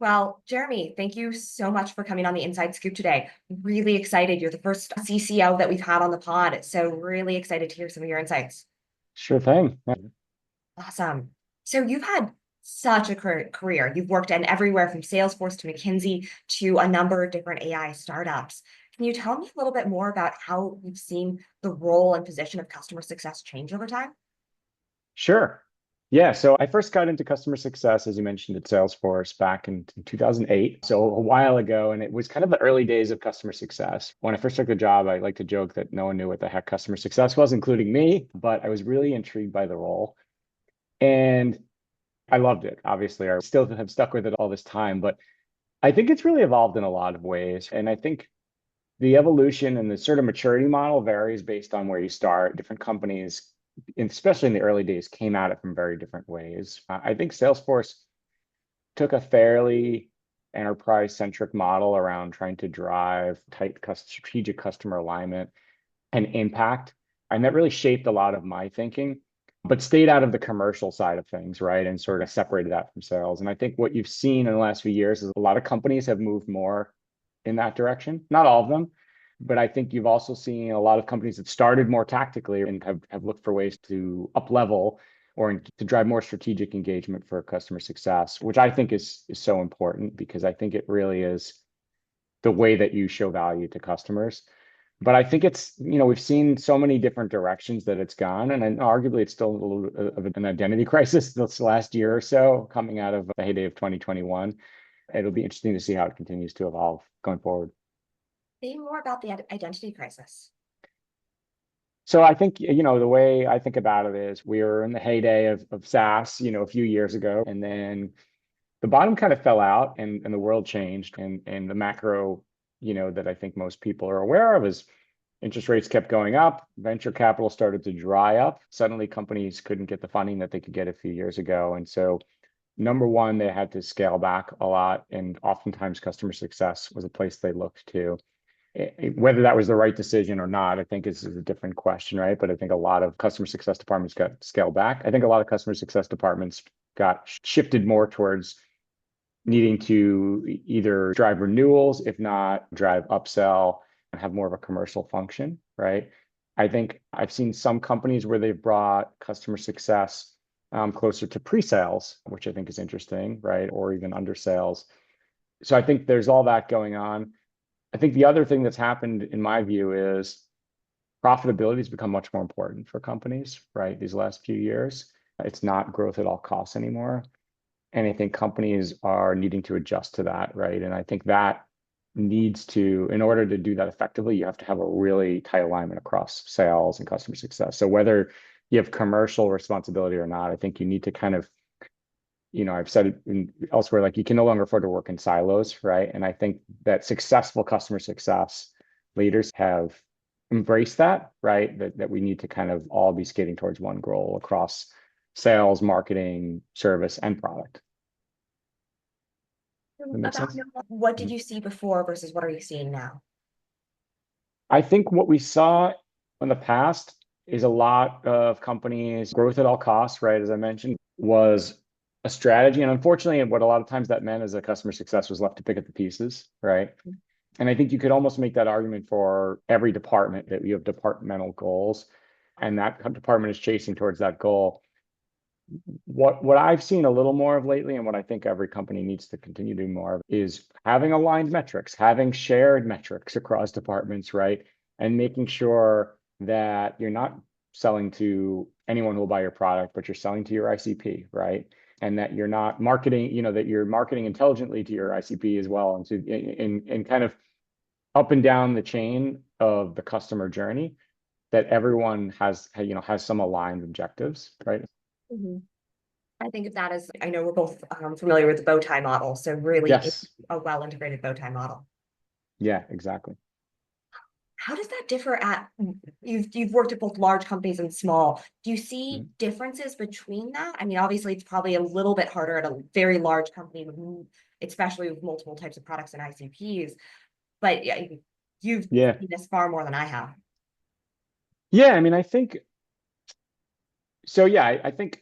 Well, Jeremy, thank you so much for coming on the Inside Scoop today. Really excited. You're the first CCO that we've had on the pod. So really excited to hear some of your insights. Sure thing. Awesome. So you've had such a career. You've worked in everywhere from Salesforce to McKinsey to a number of different AI startups. Can you tell me a little bit more about how you've seen the role and position of customer success change over time? Sure. Yeah. So I first got into customer success, as you mentioned, at Salesforce back in 2008. So a while ago. And it was kind of the early days of customer success. When I first took the job, I like to joke that no one knew what the heck customer success was, including me, but I was really intrigued by the role. And I loved it. Obviously, I still have stuck with it all this time, but I think it's really evolved in a lot of ways. And I think the evolution and the sort of maturity model varies based on where you start. Different companies, especially in the early days, came at it from very different ways. I think Salesforce took a fairly enterprise-centric model around trying to drive tight strategic customer alignment and impact. And that really shaped a lot of my thinking, but stayed out of the commercial side of things, right? And sort of separated that from sales. And I think what you've seen in the last few years is a lot of companies have moved more in that direction. Not all of them, but I think you've also seen a lot of companies that started more tactically and have looked for ways to up level or to drive more strategic engagement for customer success, which I think is so important because I think it really is the way that you show value to customers. But I think we've seen so many different directions that it's gone. And then arguably it's still a little bit of an identity crisis this last year or so, coming out of the heyday of 2021. It'll be interesting to see how it continues to evolve going forward. Say more about the identity crisis. So I think, the way I think about it is we were in the heyday of SaaS, a few years ago, and then the bottom kind of fell out and the world changed and the macro, that I think most people are aware of is interest rates kept going up, venture capital started to dry up. Suddenly companies couldn't get the funding that they could get a few years ago. And so number one, they had to scale back a lot. And oftentimes customer success was a place they looked to. Whether that was the right decision or not, I think is a different question, right? But I think a lot of customer success departments got scaled back. I think a lot of customer success departments got shifted more towards needing to either drive renewals, if not drive upsell and have more of a commercial function, right? I think I've seen some companies where they've brought customer success closer to pre-sales, which I think is interesting, right? Or even under sales. So I think there's all that going on. I think the other thing that's happened, in my view, is profitability has become much more important for companies, right? These last few years, it's not growth at all costs anymore. And I think companies are needing to adjust to that, right? And I think that in order to do that effectively, you have to have a really tight alignment across sales and customer success. So whether you have commercial responsibility or not, I think you need to kind of, I've said it elsewhere, like you can no longer afford to work in silos, right? And I think that successful customer success leaders have embraced that, right? That we need to kind of all be skating towards one goal across sales, marketing, service, and product. That makes About sense? what did Mhm. you see before versus what are you seeing now? I think what we saw in the past is a lot of companies, growth at all costs, right? As I mentioned, was a strategy. And unfortunately, what a lot of times that meant is that customer success was left to pick up the pieces, right? And I think you could almost make that argument for every department that you have departmental goals, and that department is chasing towards that goal. What I've seen a little more of lately, and what I think every company needs to continue doing more of, is having aligned metrics, having shared metrics across departments, right? And making sure that you're not selling to anyone who will buy your product, but you're selling to your ICP, right? And that you're not marketing, that you're marketing intelligently to your ICP as well, and kind of up and down the chain of the customer journey, that everyone has some aligned objectives, right? Mhm. I think of that as, I know we're both familiar with the bow tie model, so really Yes. a well-integrated bow tie model. Yeah, exactly. How does that differ you've worked at both large companies and small. Do you see Mhm. differences between that? I mean, obviously it's probably a little bit harder at a very large company, especially with multiple types of products and ICPs, but yeah, you've Yeah. seen this far more than I have. Yeah, I mean, I think so. Yeah, I think,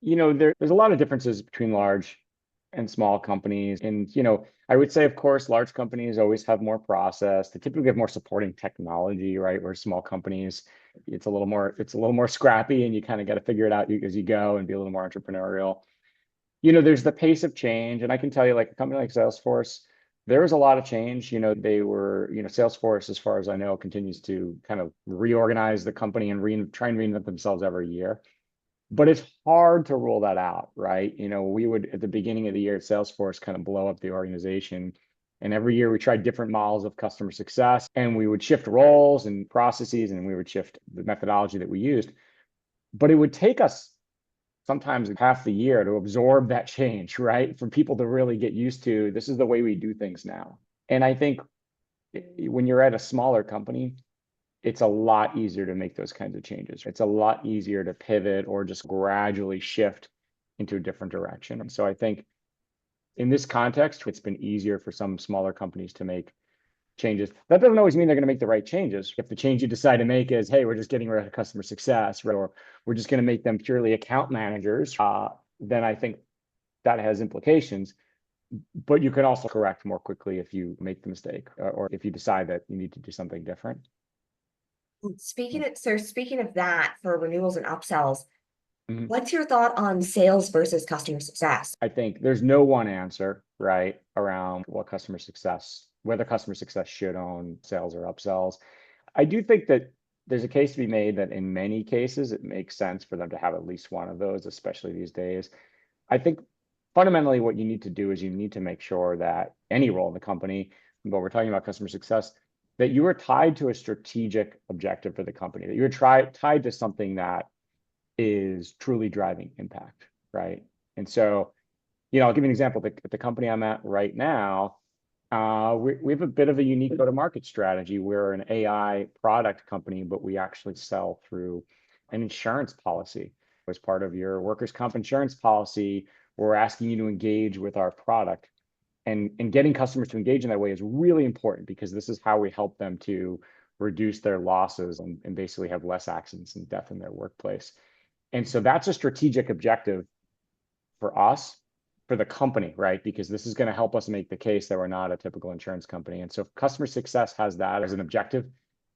there's a lot of differences between large and small companies. And, I would say, of course, large companies always have more process. They typically have more supporting technology, right? Where small companies, it's a little more scrappy, and you kind of got to figure it out as you go and be a little more entrepreneurial. There's the pace of change. And I can tell you, like a company like Salesforce, there was a lot of change. Salesforce, as far as I know, continues to kind of reorganize the company and try and reinvent themselves every year. But it's hard to rule that out, right? We would, at the beginning of the year at Salesforce, kind of blow up the organization. And every year we tried different models of customer success, and we would shift roles and processes, and we would shift the methodology that we used. But it would take us sometimes half the year to absorb that change, right? For people to really get used to, this is the way we do things now. And I think when you're at a smaller company, it's a lot easier to make those kinds of changes. It's a lot easier to pivot or just gradually shift into a different direction. And so I think in this context, it's been easier for some smaller companies to make changes. That doesn't always mean they're going to make the right changes. If the change you decide to make is, hey, we're just getting rid of customer success, right, or we're just going to make them purely account managers, then I think that has implications. But you can also correct more quickly if you make the mistake, or if you decide that you need to do something different. Speaking of that, for renewals and upsells, Mhm. what's your thought on sales versus customer success? I think there's no one answer, right, around whether customer success should own sales or upsells. I do think that there's a case to be made that in many cases, it makes sense for them to have at least one of those, especially these days. I think fundamentally what you need to do is you need to make sure that any role in the company, but we're talking about customer success, that you are tied to a strategic objective for the company, that you're tied to something that is truly driving impact, right? And so, I'll give you an example. The company I'm at right now, we have a bit of a unique go-to-market strategy. We're an AI product company, but we actually sell through an insurance policy. As part of your workers' comp insurance policy, we're asking you to engage with our product. And getting customers to engage in that way is really important, because this is how we help them to reduce their losses and basically have less accidents and death in their workplace. And so that's a strategic objective for us, for the company, right? Because this is going to help us make the case that we're not a typical insurance company. And so if customer success has that as an objective,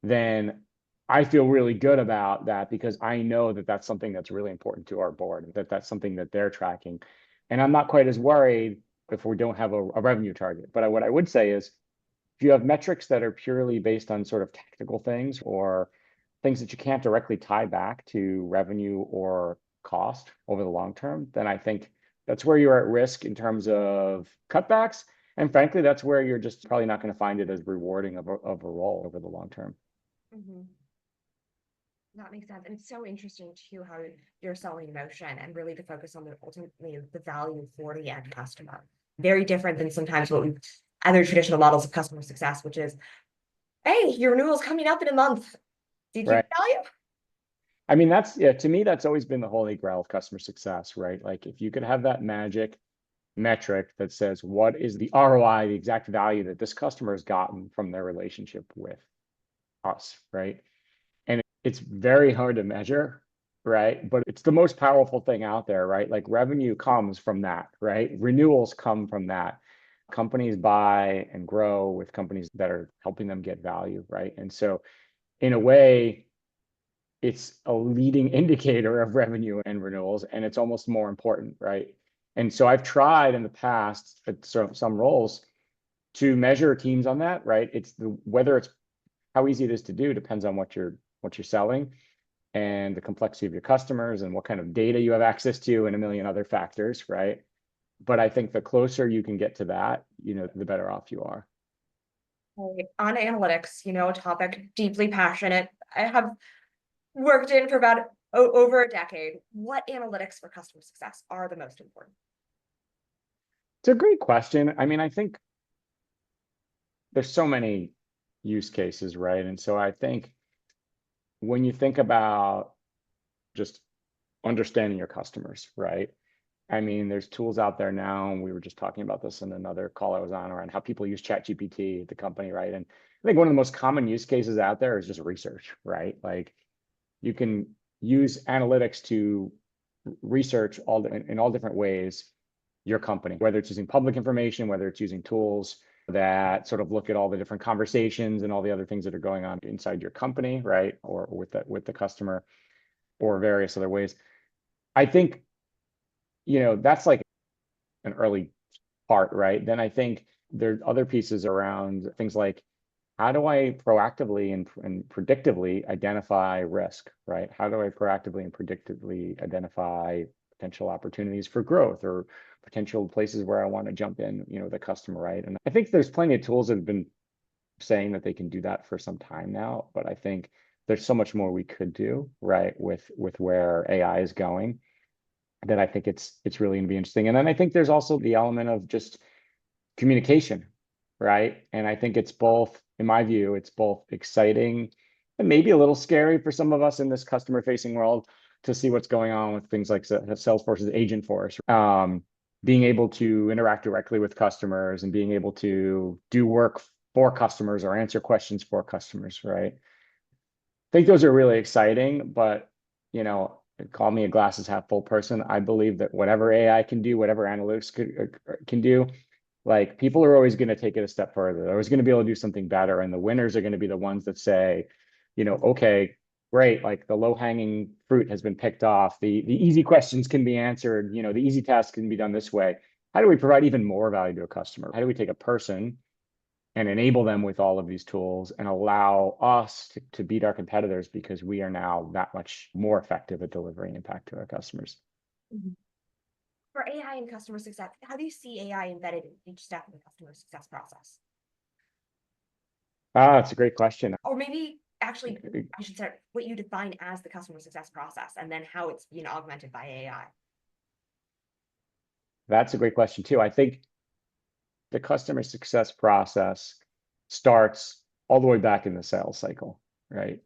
then I feel really good about that, because I know that that's something that's really important to our board, that that's something that they're tracking. And I'm not quite as worried if we don't have a revenue target. But what I would say is, if you have metrics that are purely based on sort of tactical things, or things that you can't directly tie back to revenue or cost over the long term, then I think that's where you're at risk in terms of cutbacks. And frankly, that's where you're just probably not going to find it as rewarding of a role over the long term. Mhm. That makes sense. And it's so interesting too how you're selling motion and really to focus on ultimately the value for the end customer. Very different than sometimes other traditional models of customer success, which is, hey, your renewal's coming up in a month. Did you Right. value? I mean, to me, that's always been the holy grail of customer success, right? Like, if you could have that magic metric that says, what is the ROI, the exact value that this customer has gotten from their relationship with us, right? And it's very hard to measure, right? But it's the most powerful thing out there, right? Like, revenue comes from that, right? Renewals come from that. Companies buy and grow with companies that are helping them get value, right? And so, in a way, it's a leading indicator of revenue and renewals, and it's almost more important, right? And so I've tried in the past at some roles to measure teams on that, right? Whether it's how easy it is to do depends on what you're selling, and the complexity of your customers, and what kind of data you have access to, and a million other factors, right? But I think the closer you can get to that, the better off you are. On analytics, a topic deeply passionate. I have worked in for about over a decade. What analytics for customer success are the most important? It's a great question. I mean, I think there's so many use cases, right? And so I think when you think about just understanding your customers, right? I mean, there's tools out there now, and we were just talking about this in another call I was on, around how people use ChatGPT at the company, right? And I think one of the most common use cases out there is just research, right? Like, you can use analytics to research in all different ways. your company, whether it's using public information, whether it's using tools that sort of look at all the different conversations and all the other things that are going on inside your company, right? Or with the customer or various other ways. I think, that's like an early part, right? Then I think there's other pieces around things like how do I proactively and predictively identify risk, right? How do I proactively and predictively identify potential opportunities for growth or potential places where I want to jump in, the customer, right? And I think there's plenty of tools that have been saying that they can do that for some time now, but I think there's so much more we could do, right, with where AI is going, that I think it's really going to be interesting. And then I think there's also the element of just communication, right? And I think it's both, in my view, it's both exciting and maybe a little scary for some of us in this customer facing world to see what's going on with things like Salesforce's Agent Force, being able to interact directly with customers and being able to do work for customers or answer questions for customers, right? I think those are really exciting, but call me a glasses half full person. I believe that whatever AI can do, whatever analytics can do, like people are always going to take it a step further. They're always going to be able to do something better. And the winners are going to be the ones that say, okay, great, like the low-hanging fruit has been picked off. The easy questions can be answered, the easy tasks can be done this way. How do we provide even more value to a customer? How do we take a person and enable them with all of these tools and allow us to beat our competitors because we are now that much more effective at delivering impact to our customers? Mhm. For AI and customer success, how do you see AI embedded in each step of the customer success process? It's a great question. Or maybe actually, I should say what you define as the customer success process and then how it's being augmented by AI. That's a great question too. I think the customer success process starts all the way back in the sales cycle, right?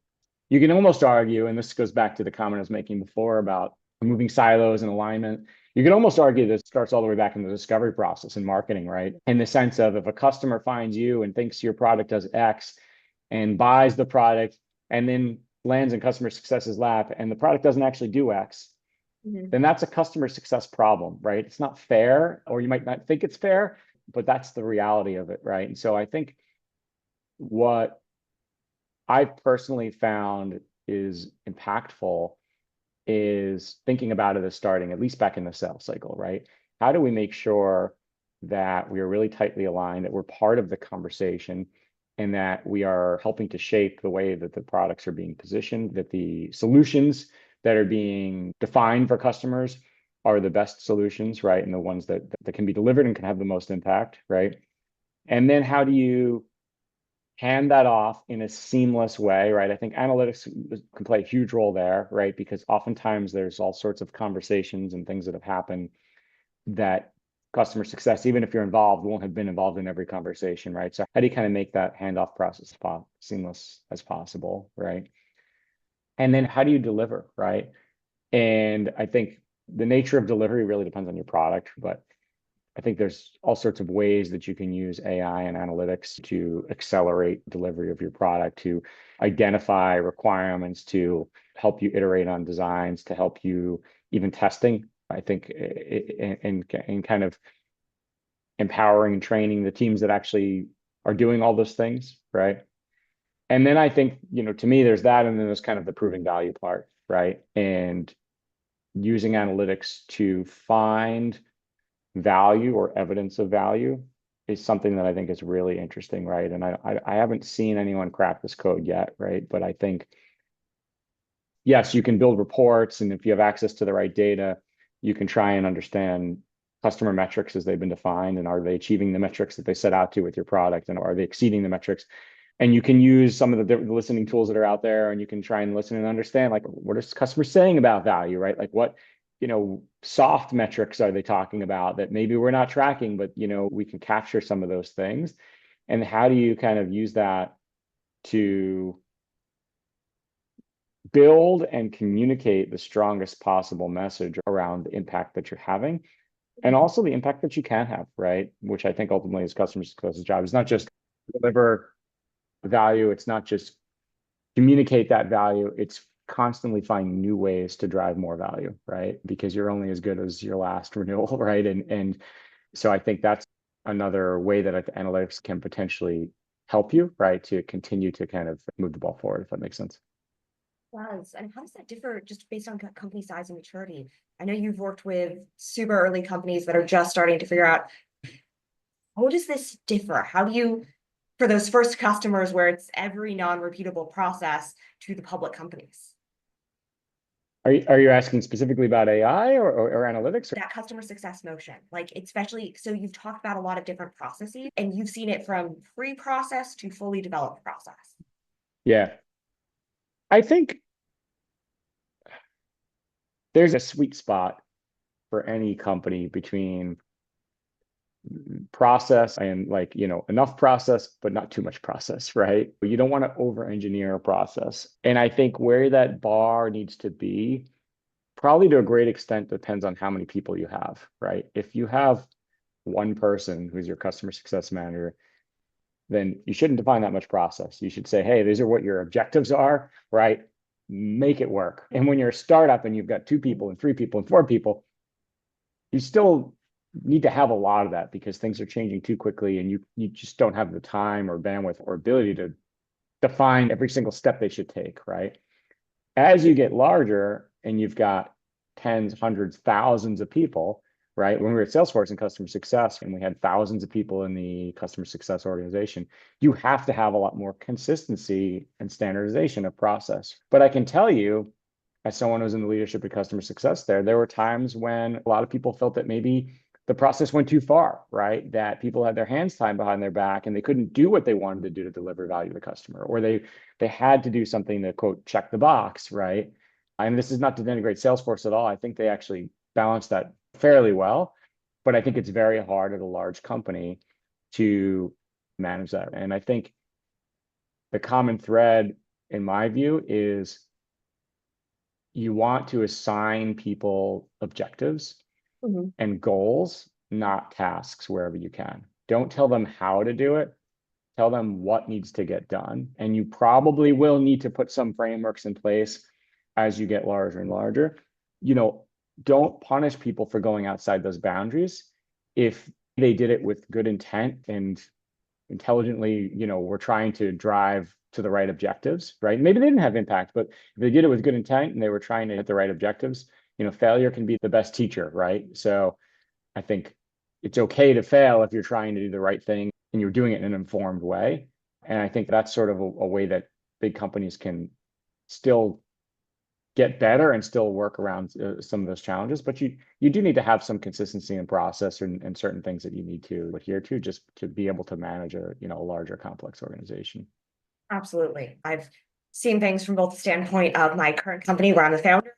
You can almost argue, and this goes back to the comment I was making before about removing silos and alignment. You can almost argue this starts all the way back in the discovery process in marketing, right? In the sense of if a customer finds you and thinks your product does X and buys the product and then lands in customer success's lap and the product doesn't actually do X, then that's a customer success problem, right? It's not fair, or you might not think it's fair, but that's the reality of it, right? And so I think what I've personally found is impactful is thinking about it as starting at least back in the sales cycle, right? How do we make sure that we are really tightly aligned, that we're part of the conversation, and that we are helping to shape the way that the products are being positioned, that the solutions that are being defined for customers are the best solutions, right? And the ones that can be delivered and can have the most impact, right? And then how do you hand that off in a seamless way, right? I think analytics can play a huge role there, right? Because oftentimes there's all sorts of conversations and things that have happened that customer success, even if you're involved, won't have been involved in every conversation, right? So how do you kind of make that handoff process seamless as possible, right? And then how do you deliver, right? And I think the nature of delivery really depends on your product, but I think there's all sorts of ways that you can use AI and analytics to accelerate delivery of your product, to identify requirements, to help you iterate on designs, to help you even testing. I think in kind of empowering and training the teams that actually are doing all those things, right? And then I think, to me, there's that, and then there's kind of the proving value part, right? And using analytics to find value or evidence of value is something that I think is really interesting, right? And I haven't seen anyone crack this code yet, right? But I think, yes, you can build reports, and if you have access to the right data, you can try and understand customer metrics as they've been defined, and are they achieving the metrics that they set out to with your product, and are they exceeding the metrics? And you can use some of the listening tools that are out there, and you can try and listen and understand, like, what are customers saying about value, right? Like what soft metrics are they talking about that maybe we're not tracking, but we can capture some of those things. And how do you kind of use that to build and communicate the strongest possible message around the impact that you're having, and also the impact that you can have, right? Which I think ultimately is customer success's job. It's not just deliver value, it's not just communicate that value, it's constantly find new ways to drive more value, right? Because you're only as good as your last renewal, right? And so I think that's another way that analytics can potentially help you, right? To continue to kind of move the ball forward, if that makes sense. Does. And how does that differ just based on company size and maturity? I know you've worked with super early companies that are just starting to figure out, how does this differ? How do you, for those first customers where it's every non-repeatable process to the public companies? Are you asking specifically about AI or analytics? That customer success motion, like especially, so you've talked about a lot of different processes and you've seen it from pre-process to fully developed process. Yeah, I think there's a sweet spot for any company between process and like, enough process, but not too much process, right? You don't want to over engineer a process. And I think where that bar needs to be, probably to a great extent, depends on how many people you have, right? If you have one person who's your customer success manager, then you shouldn't define that much process. You should say, hey, these are what your objectives are, right? Make it work. And when you're a startup and you've got 2 people and 3 people and 4 people, you still need to have a lot of that because things are changing too quickly and you just don't have the time or bandwidth or ability to define every single step they should take, right? As you get larger and you've got tens, hundreds, thousands of people, right? When we were at Salesforce in customer success and we had thousands of people in the customer success organization, you have to have a lot more consistency and standardization of process. But I can tell you, as someone who's in the leadership of customer success there were times when a lot of people felt that maybe the process went too far, right? That people had their hands tied behind their back and they couldn't do what they wanted to do to deliver value to the customer, or they had to do something to quote check the box, right? And this is not to denigrate Salesforce at all. I think they actually balance that fairly well, but I think it's very hard at a large company to manage that. And I think the common thread, in my view, is you want to assign people objectives and goals, not tasks wherever you can. Don't tell them how to do it. Tell them what needs to get done. And you probably will need to put some frameworks in place as you get larger and larger. Don't punish people for going outside those boundaries. If they did it with good intent and intelligently, were trying to drive to the right objectives, right? Maybe they didn't have impact, but if they did it with good intent and they were trying to hit the right objectives, failure can be the best teacher, right? So I think it's okay to fail if you're trying to do the right thing and you're doing it in an informed way. And I think that's sort of a way that big companies can still get better and still work around some of those challenges. But you do need to have some consistency in process and certain things that you need to adhere to just to be able to manage a larger complex organization. Absolutely. I've seen things from both the standpoint of my current company where I'm the founder.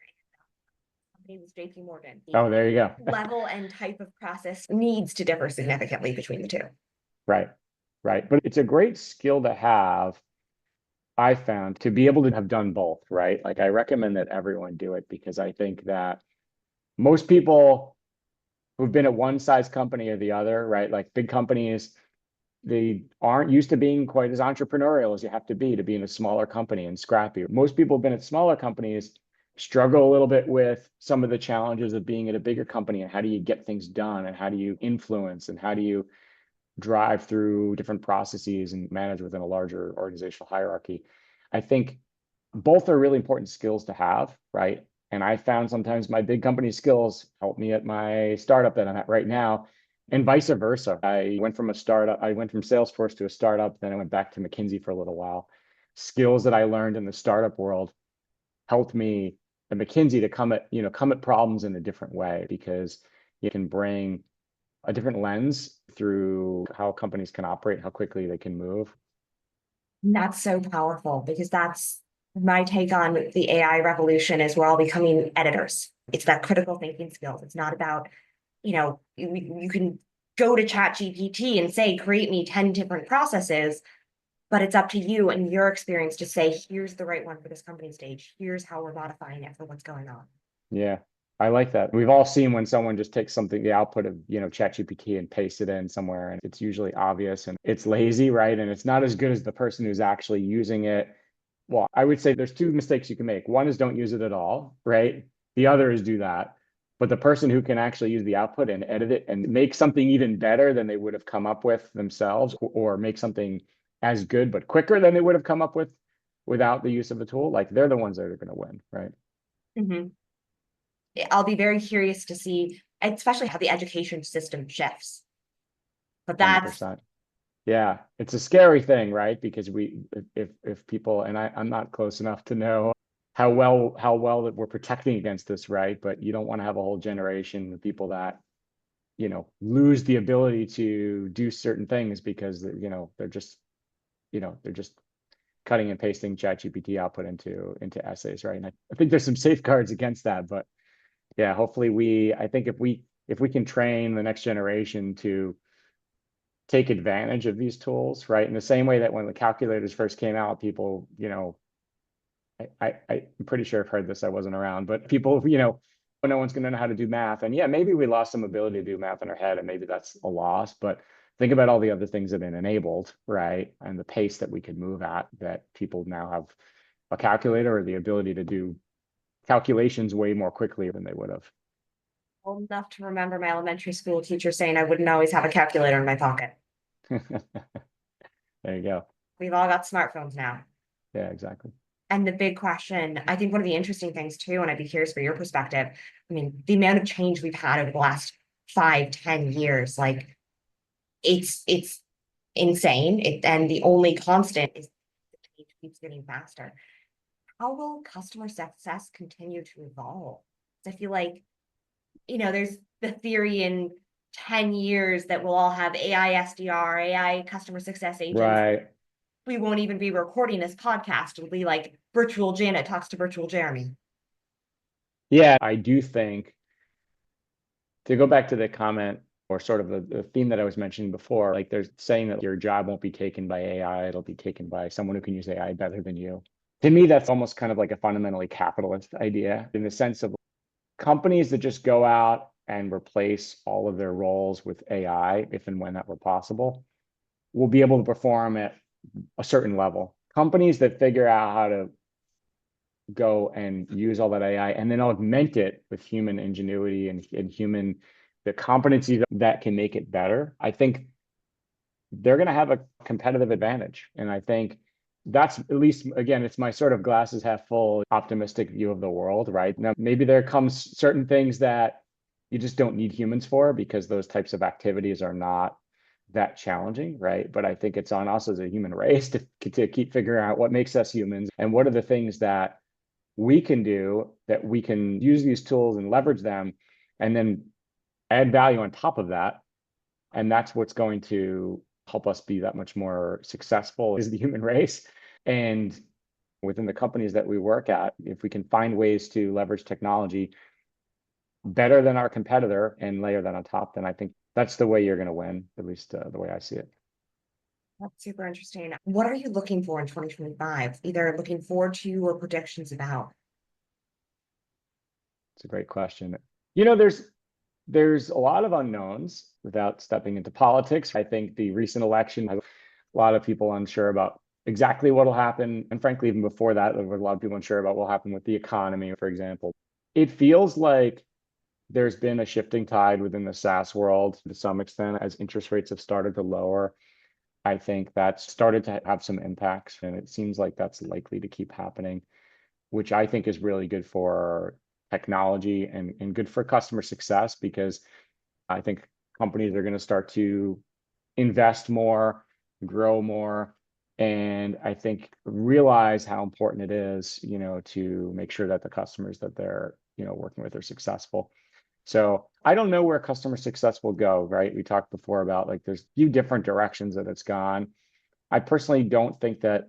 Company with JP Morgan. The Oh, there you go. level and type of process needs to differ significantly between the two. Right. Right. But it's a great skill to have, I found, to be able to have done both, right? Like I recommend that everyone do it because I think that most people who've been at one size company or the other, right? Like big companies, they aren't used to being quite as entrepreneurial as you have to be in a smaller company and scrappy. Most people who've been at smaller companies struggle a little bit with some of the challenges of being at a bigger company and how do you get things done and how do you influence and how do you drive through different processes and manage within a larger organizational hierarchy. I think both are really important skills to have, right? And I found sometimes my big company skills help me at my startup that I'm at right now, and vice versa. I went from Salesforce to a startup, then I went back to McKinsey for a little while. Skills that I learned in the startup world helped me at McKinsey to come at problems in a different way because you can bring a different lens through how companies can operate, how quickly they can move. That's so powerful because that's my take on the AI revolution is we're all becoming editors. It's that critical thinking skills. It's not about, you can go to Chat GPT and say, create me 10 different processes, but it's up to you and your experience to say, here's the right one for this company stage. Here's how we're modifying it for what's going on. Yeah, I like that. We've all seen when someone just takes the output of, ChatGPT and pastes it in somewhere, and it's usually obvious and it's lazy, right? And it's not as good as the person who's actually using it Well, I would say there's two mistakes you can make. One is don't use it at all, right? The other is do that. But the person who can actually use the output and edit it and make something even better than they would have come up with themselves, or make something as good but quicker than they would have come up with without the use of a tool, like they're the ones that are going to win, right? Mhm. I'll be very curious to see, especially how the education system shifts. But that's 100%. Yeah, it's a scary thing, right? Because if people, and I'm not close enough to know how well that we're protecting against this, right? But you don't want to have a whole generation of people that, lose the ability to do certain things because they're just cutting and pasting ChatGPT output into essays, right? And I think there's some safeguards against that, but yeah, hopefully I think if we can train the next generation to take advantage of these tools, right? In the same way that when the calculators first came out, people, I'm pretty sure I've heard this, I wasn't around, but people, no one's going to know how to do math. And yeah, maybe we lost some ability to do math in our head, and maybe that's a loss, but think about all the other things that have been enabled, right? And the pace that we could move at, that people now have a calculator or the ability to do calculations way more quickly than they would have. old enough to remember my elementary school teacher saying I wouldn't always have a calculator in my pocket. There you go. We've all got smartphones now. Yeah, exactly. And the big question, I think one of the interesting things too, and I'd be curious for your perspective. I mean, the amount of change we've had over the last 5, 10 years, like it's insane. And the only constant is the change keeps getting faster. How will customer success continue to evolve? I feel like, there's the theory in 10 years that we'll all have AI SDR, AI customer success agents. Right. We won't even be recording this podcast. It'll be like virtual Janet talks to virtual Jeremy. Yeah, I do think, to go back to the comment or sort of the theme that I was mentioning before, like they're saying that your job won't be taken by AI, it'll be taken by someone who can use AI better than you. To me, that's almost kind of like a fundamentally capitalist idea, in the sense of companies that just go out and replace all of their roles with AI, if and when that were possible, will be able to perform at a certain level. Companies that figure out how to go and use all that AI and then augment it with human ingenuity and human the competencies that can make it better, I think they're going to have a competitive advantage. And I think that's, at least, again, it's my sort of glasses half full optimistic view of the world, right? Now, maybe there comes certain things that you just don't need humans for, because those types of activities are not that challenging, right? But I think it's on us as a human race to keep figuring out what makes us humans and what are the things that we can do, that we can use these tools and leverage them and then add value on top of that. And that's what's going to help us be that much more successful as the human race. And within the companies that we work at, if we can find ways to leverage technology better than our competitor and layer that on top, then I think that's the way you're going to win, at least the way I see it. That's super interesting. What are you looking for in 2025? Either looking forward to or predictions about? It's a great question. There's a lot of unknowns without stepping into politics. I think the recent election has a lot of people unsure about exactly what will happen. And frankly, even before that, there were a lot of people unsure about what will happen with the economy, for example. It feels like there's been a shifting tide within the SaaS world to some extent as interest rates have started to lower. I think that's started to have some impacts, and it seems like that's likely to keep happening, which I think is really good for technology and good for customer success, because I think companies are going to start to invest more, grow more, and I think realize how important it is, to make sure that the customers that they're, working with are successful. So I don't know where customer success will go, right? We talked before about, like, there's a few different directions that it's gone. I personally don't think that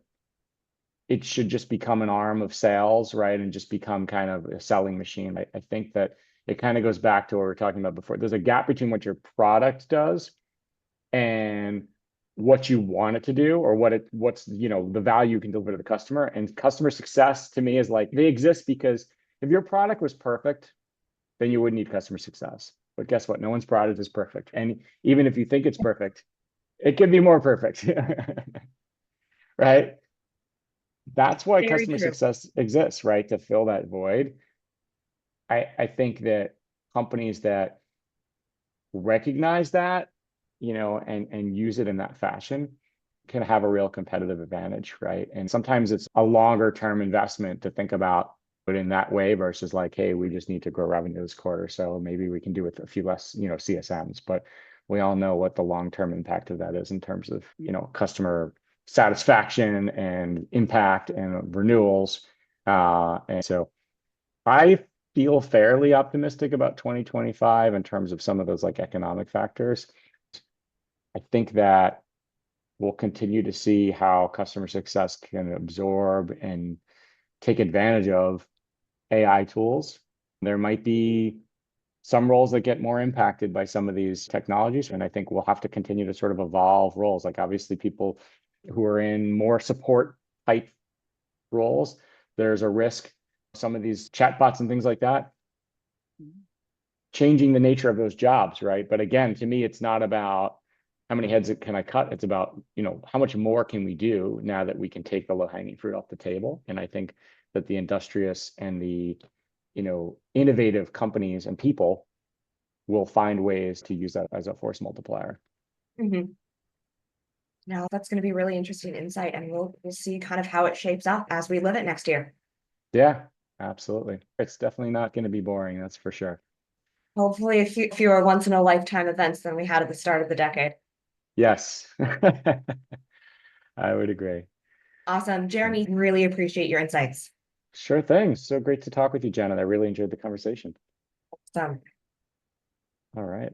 it should just become an arm of sales, right? And just become kind of a selling machine. I think that it kind of goes back to what we were talking about before. There's a gap between what your product does and what you want it to do, or what's the value you can deliver to the customer. And customer success to me is like, they exist because if your product was perfect, then you wouldn't need customer success. But guess what? No one's product is perfect. And even if you think it's perfect, it could be more perfect. Right? that's why Very customer true. success exists, right? To fill that void. I think that companies that recognize that, and use it in that fashion can have a real competitive advantage, right? And sometimes it's a longer term investment to think about it in that way versus like, hey, we just need to grow revenue this quarter, so maybe we can do with a few less, CSMs. But we all know what the long term impact of that is in terms of, customer satisfaction and impact and renewals. And so I feel fairly optimistic about 2025 in terms of some of those like economic factors. I think that we'll continue to see how customer success can absorb and take advantage of AI tools. There might be some roles that get more impacted by some of these technologies, and I think we'll have to continue to sort of evolve roles. Like obviously people who are in more support type roles, there's a risk some of these chatbots and things like that changing the nature of those jobs, right? But again, to me, it's not about how many heads can I cut. It's about, how much more can we do now that we can take the low-hanging fruit off the table. And I think that the industrious and the, innovative companies and people will find ways to use that as a force multiplier. Mm-hmm. Now that's going to be really interesting insight, and we'll see kind of how it shapes up as we live it next year. Yeah, absolutely. It's definitely not going to be boring, that's for sure. Hopefully, fewer once in a lifetime events than we had at the start of the decade. Yes, I would agree. Awesome, Jeremy. Really appreciate your insights. Sure thing. So great to talk with you, Janet. I really enjoyed the conversation. Awesome. All right.